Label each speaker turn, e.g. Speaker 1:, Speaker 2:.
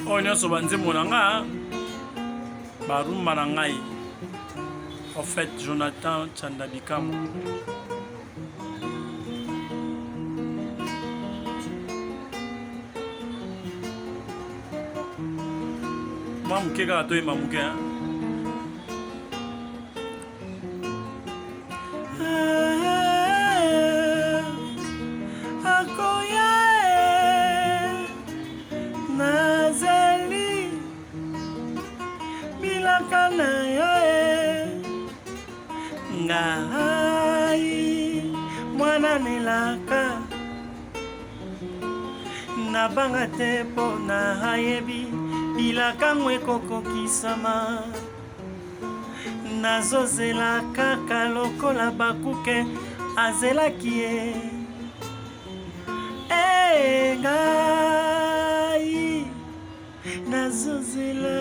Speaker 1: oyo nyonso banzembo na nga barumba na ngai en fait Jonathan Tchanda Bikamo mwa moke kaka toyemba moke akoya nazeli bilaka na yo ngai mwana nelaka nabanga te mpo nayebi bilaka ngo ekokokisama nazozela kaka lokola bakuke azelaki ye ngai nazozela